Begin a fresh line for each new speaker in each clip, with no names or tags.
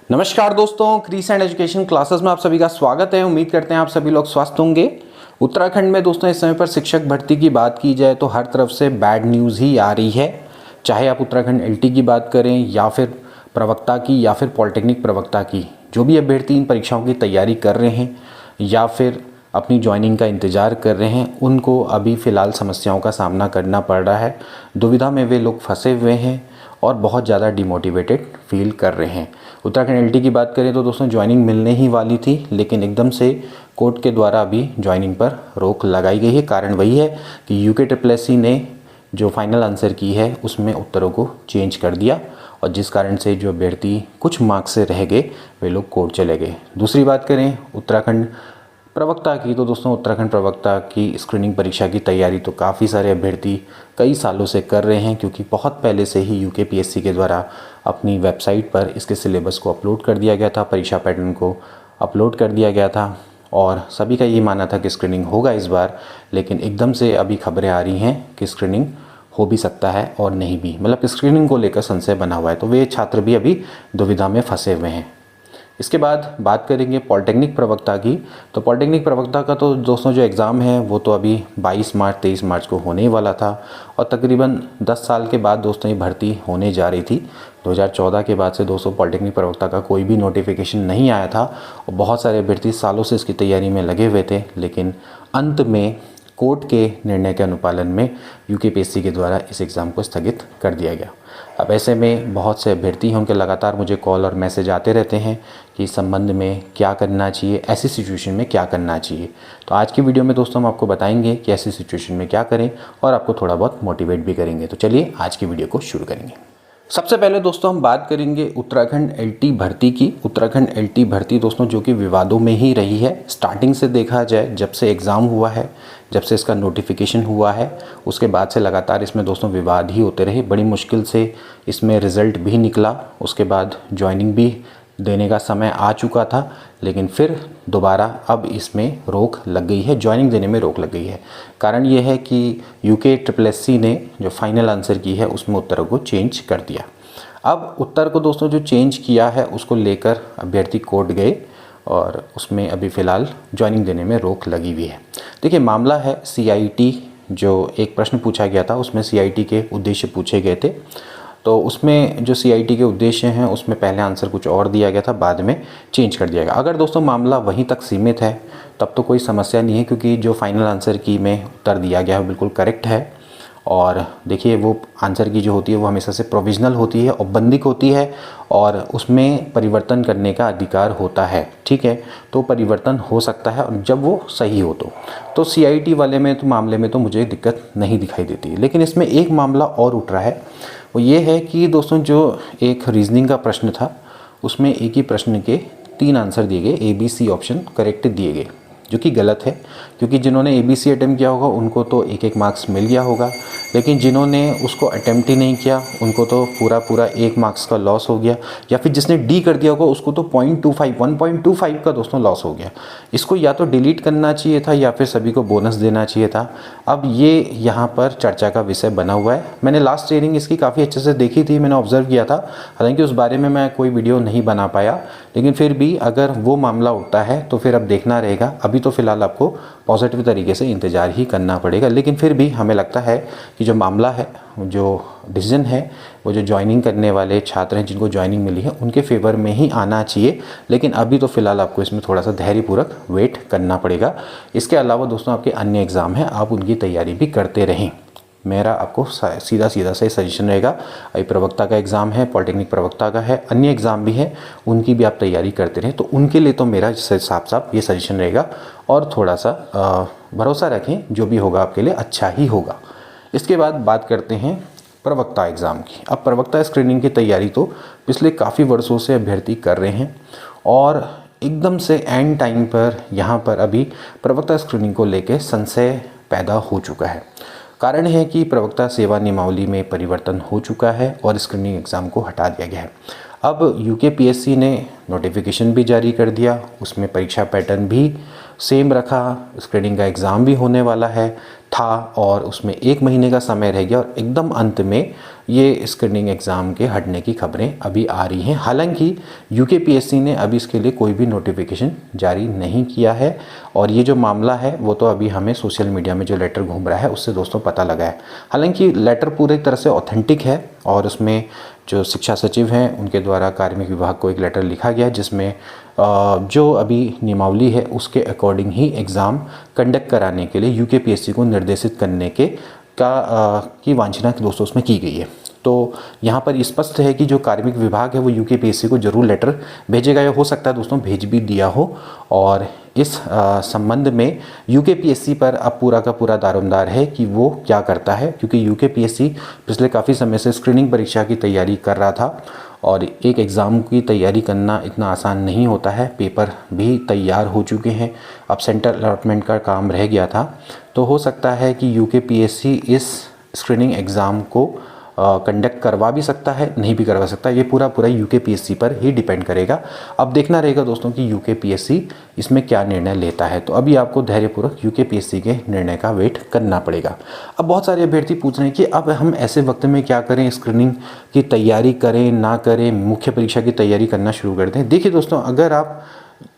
नमस्कार दोस्तों, crease and education classes में आप सभी का स्वागत है। उम्मीद करते हैं आप सभी लोग स्वस्थ होंगे। उत्तराखंड में दोस्तों इस समय पर शिक्षक भर्ती की बात की जाए तो हर तरफ से बैड न्यूज़ ही आ रही है। चाहे आप उत्तराखंड एलटी की बात करें या फिर प्रवक्ता की या फिर पॉलिटेक्निक प्रवक्ता की, जो भी अभ्यर्थी इन परीक्षाओं की तैयारी कर रहे हैं या फिर अपनी ज्वाइनिंग का इंतज़ार कर रहे हैं, उनको अभी फ़िलहाल समस्याओं का सामना करना पड़ रहा है। दुविधा में वे लोग फंसे हुए हैं और बहुत ज़्यादा डिमोटिवेटेड फील कर रहे हैं। उत्तराखंड एलटी की बात करें तो दोस्तों ज्वाइनिंग मिलने ही वाली थी, लेकिन एकदम से कोर्ट के द्वारा अभी ज्वाइनिंग पर रोक लगाई गई है। कारण वही है कि यूके ने जो फाइनल आंसर की है उसमें उत्तरों को चेंज कर दिया और जिस कारण से जो अभ्यर्थी कुछ मार्क्स से रह गए वे लोग कोर्ट चले गए। दूसरी बात करें उत्तराखंड प्रवक्ता की तो दोस्तों उत्तराखंड प्रवक्ता की स्क्रीनिंग परीक्षा की तैयारी तो काफ़ी सारे अभ्यर्थी कई सालों से कर रहे हैं, क्योंकि बहुत पहले से ही यूके के द्वारा अपनी वेबसाइट पर इसके सिलेबस को अपलोड कर दिया गया था, परीक्षा पैटर्न को अपलोड कर दिया गया था और सभी का ये मानना था कि स्क्रीनिंग होगा इस बार। लेकिन एकदम से अभी खबरें आ रही हैं कि स्क्रीनिंग हो भी सकता है और नहीं भी, मतलब कि स्क्रीनिंग को लेकर संशय बना हुआ है, तो वे छात्र भी अभी दुविधा में फंसे हुए हैं। इसके बाद बात करेंगे पॉलिटेक्निक प्रवक्ता की। तो पॉलिटेक्निक प्रवक्ता का तो दोस्तों जो एग्ज़ाम है वो तो अभी 22 मार्च 23 मार्च को होने ही वाला था और तकरीबन 10 साल के बाद दोस्तों ये भर्ती होने जा रही थी। 2014 के बाद से दोस्तों पॉलिटेक्निक प्रवक्ता का कोई भी नोटिफिकेशन नहीं आया था और बहुत सारे अभ्यर्थी सालों से इसकी तैयारी में लगे हुए थे, लेकिन अंत में कोर्ट के निर्णय के अनुपालन में यूके के द्वारा इस एग्ज़ाम को स्थगित कर दिया गया। अब ऐसे में बहुत से अभ्यर्थी हैं, उनके लगातार मुझे कॉल और मैसेज आते रहते हैं कि इस संबंध में क्या करना चाहिए, ऐसी सिचुएशन में क्या करना चाहिए। तो आज की वीडियो में दोस्तों हम आपको बताएंगे कि ऐसी सिचुएशन में क्या करें और आपको थोड़ा बहुत मोटिवेट भी करेंगे। तो चलिए आज की वीडियो को शुरू करेंगे। सबसे पहले दोस्तों हम बात करेंगे उत्तराखंड एलटी भर्ती की। उत्तराखंड एलटी भर्ती दोस्तों जो कि विवादों में ही रही है। स्टार्टिंग से देखा जाए, जब से एग्ज़ाम हुआ है, जब से इसका नोटिफिकेशन हुआ है, उसके बाद से लगातार इसमें दोस्तों विवाद ही होते रहे। बड़ी मुश्किल से इसमें रिज़ल्ट भी निकला, उसके बाद ज्वाइनिंग भी देने का समय आ चुका था, लेकिन फिर दोबारा अब इसमें रोक लग गई है, ज्वाइनिंग देने में रोक लग गई है। कारण ये है कि यूके ने जो फाइनल आंसर की है उसमें उत्तरों को चेंज कर दिया। अब उत्तर को दोस्तों जो चेंज किया है उसको लेकर अभ्यर्थी कोर्ट गए और उसमें अभी फ़िलहाल ज्वाइनिंग देने में रोक लगी हुई है। देखिए मामला है CIT, जो एक प्रश्न पूछा गया था उसमें CIT के उद्देश्य पूछे गए थे। तो उसमें जो CIT के उद्देश्य हैं उसमें पहले आंसर कुछ और दिया गया था, बाद में चेंज कर दिया गया। अगर दोस्तों मामला वहीं तक सीमित है तब तो कोई समस्या नहीं है, क्योंकि जो फाइनल आंसर की में उत्तर दिया गया है बिल्कुल करेक्ट है। और देखिए वो आंसर की जो होती है वो हमेशा से प्रोविज़नल होती है, औपबंधिक होती है और उसमें परिवर्तन करने का अधिकार होता है, ठीक है। तो परिवर्तन हो सकता है और जब वो सही हो तो CIT वाले में तो मामले में तो मुझे दिक्कत नहीं दिखाई देती। लेकिन इसमें एक मामला और उठ रहा है, वो ये है कि दोस्तों जो एक रीजनिंग का प्रश्न था उसमें एक ही प्रश्न के 3 आंसर दिए गए, ABC ऑप्शन करेक्ट दिए गए, जो कि गलत है। क्योंकि जिन्होंने ABC अटैम्प्ट किया होगा उनको तो 1-1 मार्क्स मिल गया होगा, लेकिन जिन्होंने उसको अटैम्प्ट ही नहीं किया उनको तो पूरा 1 मार्क्स का लॉस हो गया, या फिर जिसने D कर दिया होगा उसको तो 1.25 का दोस्तों लॉस हो गया। इसको या तो डिलीट करना चाहिए था या फिर सभी को बोनस देना चाहिए था। अब ये यहाँ पर चर्चा का विषय बना हुआ है। मैंने लास्ट ट्रेनिंग इसकी काफ़ी अच्छे से देखी थी, मैंने ऑब्जर्व किया था, हालांकि उस बारे में मैं कोई वीडियो नहीं बना पाया, लेकिन फिर भी अगर वो मामला उठता है तो फिर अब देखना रहेगा। अभी तो फ़िलहाल आपको पॉजिटिव तरीके से इंतज़ार ही करना पड़ेगा, लेकिन फिर भी हमें लगता है कि जो मामला है, जो डिसीजन है, वो जो ज्वाइनिंग करने वाले छात्र हैं जिनको ज्वाइनिंग मिली है उनके फेवर में ही आना चाहिए। लेकिन अभी तो फ़िलहाल आपको इसमें थोड़ा सा धैर्यपूर्वक वेट करना पड़ेगा। इसके अलावा दोस्तों आपके अन्य एग्ज़ाम हैं, आप उनकी तैयारी भी करते रहें। मेरा आपको सीधा से सजेशन रहेगा, अभी प्रवक्ता का एग्ज़ाम है, पॉलिटेक्निक प्रवक्ता का है, अन्य एग्ज़ाम भी है, उनकी भी आप तैयारी करते रहें। तो उनके लिए तो मेरा साफ ये सजेशन रहेगा और थोड़ा सा भरोसा रखें, जो भी होगा आपके लिए अच्छा ही होगा। इसके बाद बात करते हैं प्रवक्ता एग्ज़ाम की। अब प्रवक्ता स्क्रीनिंग की तैयारी तो पिछले काफ़ी वर्षों से अभ्यर्थी कर रहे हैं और एकदम से एंड टाइम पर यहाँ पर अभी प्रवक्ता स्क्रीनिंग को लेकर संशय पैदा हो चुका है। कारण है कि प्रवक्ता सेवा नियमावली में परिवर्तन हो चुका है और स्क्रीनिंग एग्ज़ाम को हटा दिया गया है। अब यूकेपीएससी ने नोटिफिकेशन भी जारी कर दिया, उसमें परीक्षा पैटर्न भी सेम रखा, स्क्रीनिंग का एग्ज़ाम भी होने वाला था और उसमें 1 महीने का समय रह गया और एकदम अंत में ये स्क्रीनिंग एग्ज़ाम के हटने की खबरें अभी आ रही हैं। हालांकि यूकेपीएससी ने अभी इसके लिए कोई भी नोटिफिकेशन जारी नहीं किया है और ये जो मामला है वो तो अभी हमें सोशल मीडिया में जो लेटर घूम रहा है उससे दोस्तों पता लगा है। हालांकि लेटर पूरी तरह से ऑथेंटिक है और उसमें जो शिक्षा सचिव हैं उनके द्वारा कार्मिक विभाग को एक लेटर लिखा गया जिसमें जो अभी नियमावली है उसके अकॉर्डिंग ही एग्ज़ाम कंडक्ट कराने के लिए यूकेपीएससी को निर्देशित करने की वांछना दोस्तों उसमें की गई है। तो यहाँ पर स्पष्ट है कि जो कार्मिक विभाग है वो यूकेपीएससी को जरूर लेटर भेजेगा या हो सकता है दोस्तों भेज भी दिया हो और इस संबंध में यूकेपीएससी पर अब पूरा का पूरा दारोमदार है कि वो क्या करता है, क्योंकि यूकेपीएससी पिछले काफ़ी समय से स्क्रीनिंग परीक्षा की तैयारी कर रहा था और एक एग्ज़ाम की तैयारी करना इतना आसान नहीं होता है। पेपर भी तैयार हो चुके हैं, अब सेंटर अलॉटमेंट का काम रह गया था। तो हो सकता है कि यूकेपीएससी इस स्क्रीनिंग एग्ज़ाम को कंडक्ट करवा भी सकता है, नहीं भी करवा सकता। ये पूरा यूकेपीएससी पर ही डिपेंड करेगा। अब देखना रहेगा दोस्तों कि यूकेपीएससी इसमें क्या निर्णय लेता है। तो अभी आपको धैर्यपूर्वक यूकेपीएससी के निर्णय का वेट करना पड़ेगा। अब बहुत सारे अभ्यर्थी पूछ रहे हैं कि अब हम ऐसे वक्त में क्या करें, स्क्रीनिंग की तैयारी करें ना करें, मुख्य परीक्षा की तैयारी करना शुरू कर दें। देखिए दोस्तों, अगर आप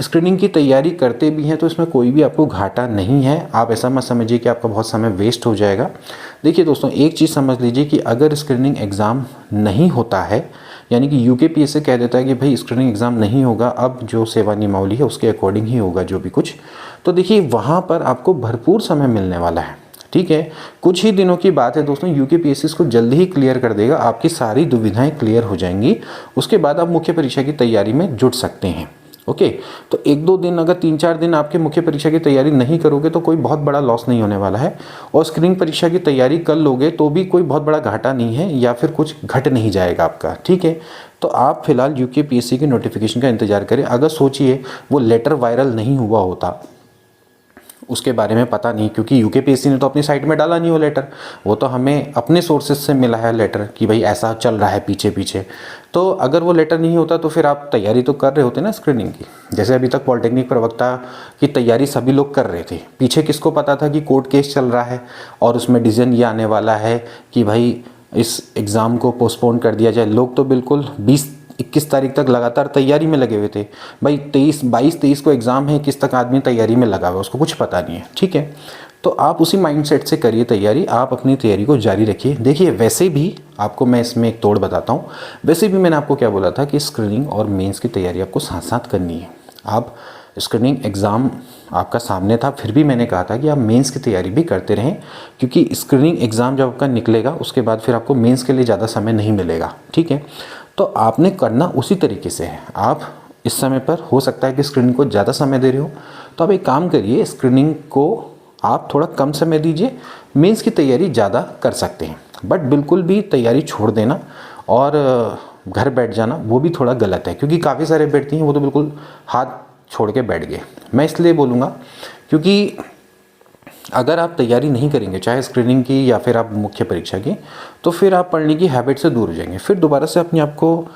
स्क्रीनिंग की तैयारी करते भी हैं तो इसमें कोई भी आपको घाटा नहीं है। आप ऐसा मत समझिए कि आपका बहुत समय वेस्ट हो जाएगा। देखिए दोस्तों, एक चीज़ समझ लीजिए कि अगर स्क्रीनिंग एग्ज़ाम नहीं होता है, यानी कि यूकेपीएससी कह देता है कि भाई स्क्रीनिंग एग्ज़ाम नहीं होगा, अब जो सेवा नियमावली है उसके अकॉर्डिंग ही होगा जो भी कुछ, तो देखिए वहाँ पर आपको भरपूर समय मिलने वाला है। ठीक है, कुछ ही दिनों की बात है दोस्तों, यूकेपीएससी इसको जल्दी ही क्लियर कर देगा, आपकी सारी दुविधाएं क्लियर हो जाएंगी। उसके बाद आप मुख्य परीक्षा की तैयारी में जुट सकते हैं। ओके, तो 1-2 दिन, अगर 3-4 दिन आपके मुख्य परीक्षा की तैयारी नहीं करोगे तो कोई बहुत बड़ा लॉस नहीं होने वाला है और स्क्रीनिंग परीक्षा की तैयारी कर लोगे तो भी कोई बहुत बड़ा घाटा नहीं है या फिर कुछ घट नहीं जाएगा आपका। ठीक है, तो आप फिलहाल यूकेपीएससी के नोटिफिकेशन का इंतजार करें। अगर सोचिए वो लेटर वायरल नहीं हुआ होता, उसके बारे में पता नहीं, क्योंकि यूकेपीएससी ने तो अपनी साइट में डाला नहीं वो लेटर, वो तो हमें अपने सोर्सेज से मिला है लेटर कि भाई ऐसा चल रहा है पीछे पीछे। तो अगर वो लेटर नहीं होता तो फिर आप तैयारी तो कर रहे होते ना स्क्रीनिंग की। जैसे अभी तक पॉलिटेक्निक प्रवक्ता की तैयारी सभी लोग कर रहे थे, पीछे किसको पता था कि कोर्ट केस चल रहा है और उसमें डिसीजन ये आने वाला है कि भाई इस एग्ज़ाम को पोस्टपोन कर दिया जाए। लोग तो बिल्कुल 20-21 तारीख तक लगातार तैयारी में लगे हुए थे। भाई 22-23 को एग्ज़ाम है, 21 तक आदमी तैयारी में लगा हुआ है, उसको कुछ पता नहीं है। ठीक है, तो आप उसी माइंडसेट से करिए तैयारी, आप अपनी तैयारी को जारी रखिए। देखिए वैसे भी आपको मैं इसमें एक तोड़ बताता हूँ, वैसे भी मैंने आपको क्या बोला था कि स्क्रीनिंग और मेंस की तैयारी आपको साथ साथ करनी है। आप स्क्रीनिंग एग्ज़ाम आपका सामने था, फिर भी मैंने कहा था कि आप मेंस की तैयारी भी करते रहें, क्योंकि स्क्रीनिंग एग्ज़ाम जब आपका निकलेगा उसके बाद फिर आपको मेंस के लिए ज़्यादा समय नहीं मिलेगा। ठीक है, तो आपने करना उसी तरीके से है। आप इस समय पर हो सकता है कि स्क्रीनिंग को ज़्यादा समय दे रहे हो, तो आप एक काम करिए, स्क्रीनिंग को आप थोड़ा कम समय दीजिए, मेंस की तैयारी ज़्यादा कर सकते हैं। बट बिल्कुल भी तैयारी छोड़ देना और घर बैठ जाना वो भी थोड़ा गलत है, क्योंकि काफ़ी सारे अभ्यर्थी हैं वो तो बिल्कुल हाथ छोड़ के बैठ गए। मैं इसलिए बोलूँगा क्योंकि अगर आप तैयारी नहीं करेंगे, चाहे स्क्रीनिंग की या फिर आप मुख्य परीक्षा की, तो फिर आप पढ़ने की हैबिट से दूर हो जाएंगे। फिर दोबारा से अपने आप को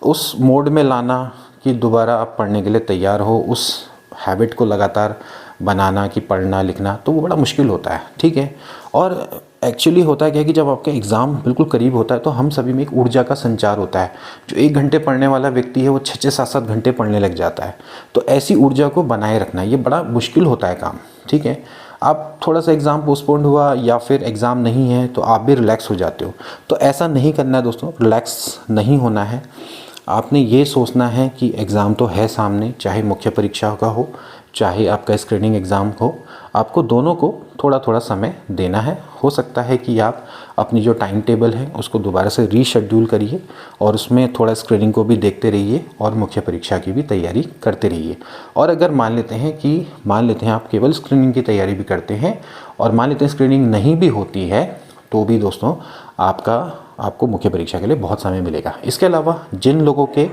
उस मोड में लाना कि दोबारा आप पढ़ने के लिए तैयार हो, उस हैबिट को लगातार बनाना कि पढ़ना लिखना, तो वो बड़ा मुश्किल होता है। ठीक है, और एक्चुअली होता है क्या कि जब आपका एग्ज़ाम बिल्कुल करीब होता है तो हम सभी में एक ऊर्जा का संचार होता है। जो 1 घंटे पढ़ने वाला व्यक्ति है वो 6-6, 7-7 घंटे पढ़ने लग जाता है। तो ऐसी ऊर्जा को बनाए रखना ये बड़ा मुश्किल होता है काम। ठीक है, आप थोड़ा सा एग्ज़ाम पोस्टपोन्ड हुआ या फिर एग्ज़ाम नहीं है तो आप भी रिलैक्स हो जाते हो, तो ऐसा नहीं करना है दोस्तों। रिलैक्स नहीं होना है, आपने ये सोचना है कि एग्ज़ाम तो है सामने, चाहे मुख्य परीक्षा का हो चाहे आपका स्क्रीनिंग एग्ज़ाम हो, आपको दोनों को थोड़ा थोड़ा समय देना है। हो सकता है कि आप अपनी जो टाइम टेबल है उसको दोबारा से रीशेड्यूल करिए और उसमें थोड़ा स्क्रीनिंग को भी देखते रहिए और मुख्य परीक्षा की भी तैयारी करते रहिए। और अगर मान लेते हैं आप केवल स्क्रीनिंग की तैयारी भी करते हैं और मान लेते हैं स्क्रीनिंग नहीं भी होती है, तो भी दोस्तों आपको मुख्य परीक्षा के लिए बहुत समय मिलेगा। इसके अलावा जिन लोगों के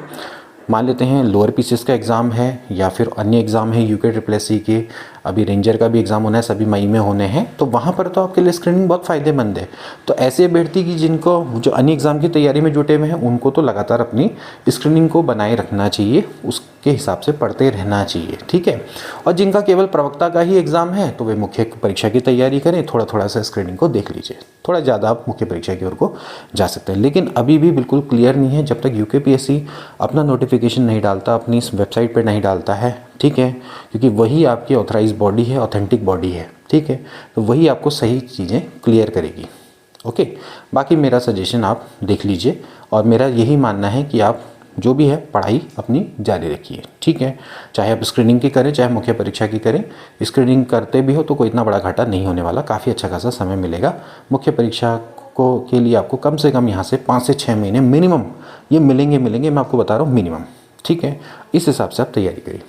मान लेते हैं लोअर पीसीएस का एग्ज़ाम है या फिर अन्य एग्ज़ाम है यूके SSSC के, अभी रेंजर का भी एग्ज़ाम होना है, सभी मई में होने हैं, तो वहाँ पर तो आपके लिए स्क्रीनिंग बहुत फ़ायदेमंद है। तो ऐसे अभ्यर्थी की जिनको जो अन्य एग्ज़ाम की तैयारी में जुटे हुए हैं उनको तो लगातार अपनी स्क्रीनिंग को बनाए रखना चाहिए, उसके हिसाब से पढ़ते रहना चाहिए, ठीक है। और जिनका केवल प्रवक्ता का ही एग्ज़ाम है तो वे मुख्य परीक्षा की तैयारी करें, थोड़ा थोड़ा सा स्क्रीनिंग को देख लीजिए, थोड़ा ज़्यादा आप मुख्य परीक्षा की ओर को जा सकते हैं। लेकिन अभी भी बिल्कुल क्लियर नहीं है जब तक यूकेपीएससी अपना नोटिफिकेशन नहीं डालता, अपनी इस वेबसाइट पर नहीं डालता है, ठीक है, क्योंकि वही आपकी ऑथराइज बॉडी है, ऑथेंटिक बॉडी है, ठीक है, तो वही आपको सही चीज़ें क्लियर करेगी। ओके, बाकी मेरा सजेशन आप देख लीजिए और मेरा यही मानना है कि आप जो भी है पढ़ाई अपनी जारी रखिए, ठीक है। चाहे आप स्क्रीनिंग की करें, चाहे मुख्य परीक्षा की करें, स्क्रीनिंग करते भी हो तो कोई इतना बड़ा घाटा नहीं होने वाला, काफ़ी अच्छा खासा समय मिलेगा। मुख्य परीक्षा को के लिए आपको कम से कम यहाँ से 5 से 6 महीने मिनिमम ये मिलेंगे, मैं आपको बता रहा हूँ मिनिमम, ठीक है। इस हिसाब से आप तैयारी करिए।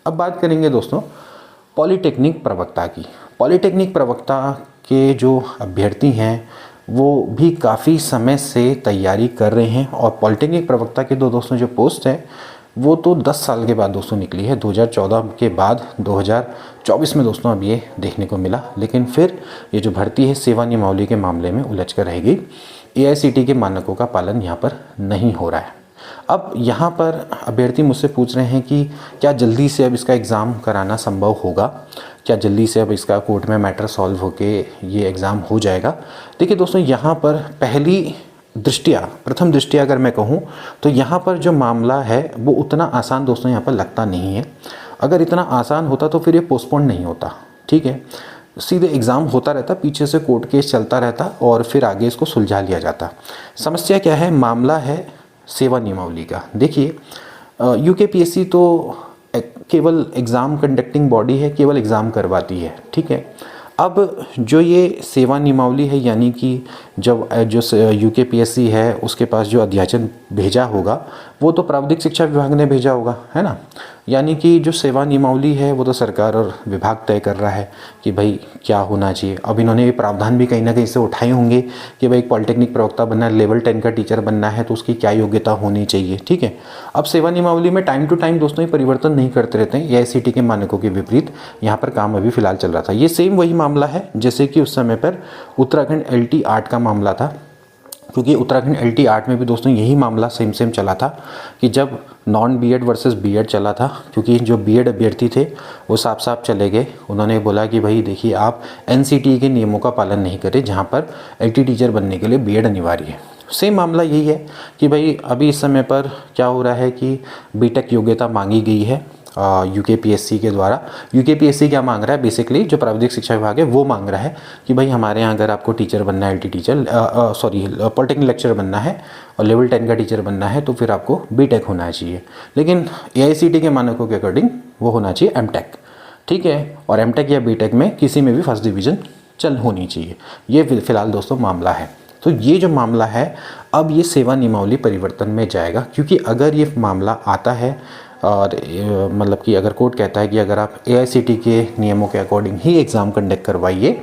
अब बात करेंगे दोस्तों पॉलीटेक्निक प्रवक्ता की। पॉलीटेक्निक प्रवक्ता के जो अभ्यर्थी हैं वो भी काफ़ी समय से तैयारी कर रहे हैं और पॉलीटेक्निक प्रवक्ता के दोस्तों जो पोस्ट है वो तो 10 साल के बाद दोस्तों निकली है, 2014 के बाद 2024 में दोस्तों अब ये देखने को मिला। लेकिन फिर ये जो भर्ती है सेवा नियमावली के मामले में उलझ कर रह गई। AICTE के मानकों का पालन यहाँ पर नहीं हो रहा है। अब यहाँ पर अभ्यर्थी मुझसे पूछ रहे हैं कि क्या जल्दी से अब इसका एग्ज़ाम कराना संभव होगा, क्या जल्दी से अब इसका कोर्ट में मैटर सॉल्व होके ये एग्ज़ाम हो जाएगा। देखिए दोस्तों, यहाँ पर प्रथम दृष्टिया अगर मैं कहूँ तो यहाँ पर जो मामला है वो उतना आसान दोस्तों यहाँ पर लगता नहीं है। अगर इतना आसान होता तो फिर ये पोस्टपोन नहीं होता, ठीक है, सीधे एग्ज़ाम होता रहता, पीछे से कोर्ट केस चलता रहता और फिर आगे इसको सुलझा लिया जाता। समस्या क्या है, मामला है सेवा नियमावली का। देखिए यूकेपीएससी तो केवल एग्ज़ाम कंडक्टिंग बॉडी है, केवल एग्ज़ाम करवाती है, ठीक है। अब जो ये सेवा नियमावली है यानी कि जब जो यूकेपीएससी है उसके पास जो अध्याचन भेजा होगा वो तो प्राविधिक शिक्षा विभाग ने भेजा होगा, है ना। यानी कि जो सेवा नियमावली है वो तो सरकार और विभाग तय कर रहा है कि भाई क्या होना चाहिए। अब इन्होंने ये प्रावधान भी कहीं ना कहीं से उठाए होंगे कि भाई पॉलिटेक्निक प्रवक्ता बनना है, लेवल 10 का टीचर बनना है तो उसकी क्या योग्यता होनी चाहिए, ठीक है। अब सेवा नियमावली में टाइम टू टाइम दोस्तों ये परिवर्तन नहीं करते रहते हैं। AICTE के मानकों के विपरीत यहाँ पर काम अभी फिलहाल चल रहा था। ये सेम वही मामला है जैसे कि उस समय पर उत्तराखंड LT 8 का मामला था, क्योंकि उत्तराखंड LT 8 में भी दोस्तों यही मामला सेम चला था कि जब नॉन बीएड वर्सेस बीएड चला था, क्योंकि जो बीएड अभ्यर्थी थे वो साफ चले गए। उन्होंने बोला कि भाई देखिए आप NCTE के नियमों का पालन नहीं करें जहाँ पर LT टीचर बनने के लिए बीएड अनिवार्य है। सेम मामला यही है कि भाई अभी इस समय पर क्या हो रहा है कि बीटेक योग्यता मांगी गई है यूकेपीएससी के द्वारा। यूकेपीएससी क्या मांग रहा है, बेसिकली जो प्राविधिक शिक्षा विभाग है वो मांग रहा है कि भाई हमारे यहाँ अगर आपको टीचर बनना है, LT टीचर पॉलिटेक्निक लेक्चर बनना है और लेवल 10 का टीचर बनना है तो फिर आपको बीटेक होना चाहिए। लेकिन AICTE के मानकों के अकॉर्डिंग वो होना चाहिए MTech, ठीक है। और MTech या बीटेक में किसी में भी फर्स्ट डिवीज़न होनी चाहिए। ये फिलहाल दोस्तों मामला है। तो ये जो मामला है अब ये सेवा नियमावली परिवर्तन में जाएगा, क्योंकि अगर ये मामला आता है और मतलब कि अगर कोर्ट कहता है कि अगर आप AICTE के नियमों के अकॉर्डिंग ही एग्ज़ाम कंडक्ट करवाइए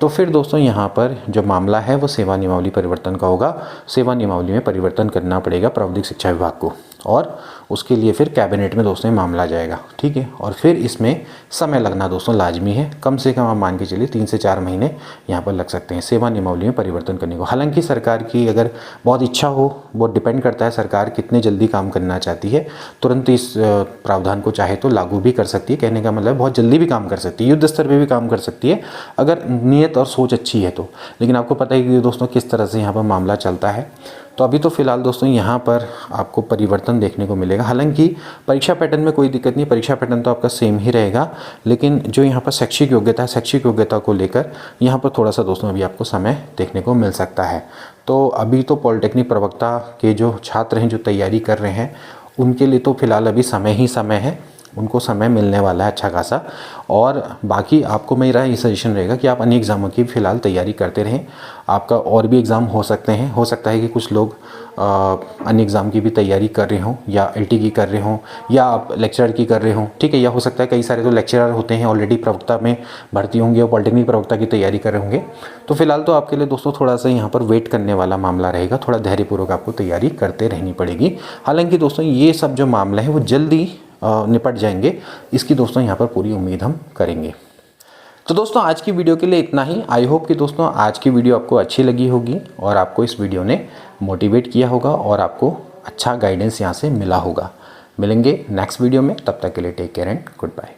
तो फिर दोस्तों यहाँ पर जो मामला है वो सेवा नियमावली परिवर्तन का होगा। सेवा नियमावली में परिवर्तन करना पड़ेगा प्राविधिक शिक्षा विभाग को और उसके लिए फिर कैबिनेट में दोस्तों मामला जाएगा, ठीक है। और फिर इसमें समय लगना दोस्तों लाजमी है, कम से कम आप मान के चलिए 3 से 4 महीने यहाँ पर लग सकते हैं सेवा नियमावली में परिवर्तन करने को। हालांकि सरकार की अगर बहुत इच्छा हो, वो डिपेंड करता है सरकार कितने जल्दी काम करना चाहती है, तुरंत इस प्रावधान को चाहे तो लागू भी कर सकती है। कहने का मतलब बहुत जल्दी भी काम कर सकती है, युद्ध स्तर पर भी काम कर सकती है अगर नीयत और सोच अच्छी है तो। लेकिन आपको पता है कि दोस्तों किस तरह से यहाँ पर मामला चलता है। तो अभी तो फिलहाल दोस्तों यहाँ पर आपको परिवर्तन देखने को मिलेगा। हालांकि परीक्षा पैटर्न में कोई दिक्कत नहीं, परीक्षा पैटर्न तो आपका सेम ही रहेगा, लेकिन जो यहाँ पर शैक्षिक योग्यता है, शैक्षिक योग्यता को लेकर यहाँ पर थोड़ा सा दोस्तों अभी आपको समय देखने को मिल सकता है। तो अभी तो पॉलिटेक्निक प्रवक्ता के जो छात्र हैं जो तैयारी कर रहे हैं उनके लिए तो फिलहाल अभी समय ही समय है, उनको समय मिलने वाला है अच्छा खासा। और बाकी आपको मेरा ये सजेशन रहेगा कि आप अन्य एग्ज़ामों की फ़िलहाल तैयारी करते रहें। आपका और भी एग्ज़ाम हो सकते हैं, हो सकता है कि कुछ लोग अन्य एग्ज़ाम की भी तैयारी कर रहे हों या LT की कर रहे हों या आप लेक्चरर की कर रहे हों, ठीक है। या हो सकता है कई सारे तो लेक्चरर होते हैं ऑलरेडी प्रवक्ता में भर्ती होंगे और पॉलिटेक्निक प्रवक्ता की तैयारी कर रहे होंगे। तो फिलहाल तो आपके लिए दोस्तों थोड़ा सा यहाँ पर वेट करने वाला मामला रहेगा, थोड़ा धैर्यपूर्वक आपको तैयारी करते रहनी पड़ेगी। हालाँकि दोस्तों ये सब जो मामला है वो जल्दी निपट जाएंगे, इसकी दोस्तों यहाँ पर पूरी उम्मीद हम करेंगे। तो दोस्तों आज की वीडियो के लिए इतना ही। आई होप कि दोस्तों आज की वीडियो आपको अच्छी लगी होगी और आपको इस वीडियो ने मोटिवेट किया होगा और आपको अच्छा गाइडेंस यहाँ से मिला होगा। मिलेंगे नेक्स्ट वीडियो में, तब तक के लिए take care and good bye.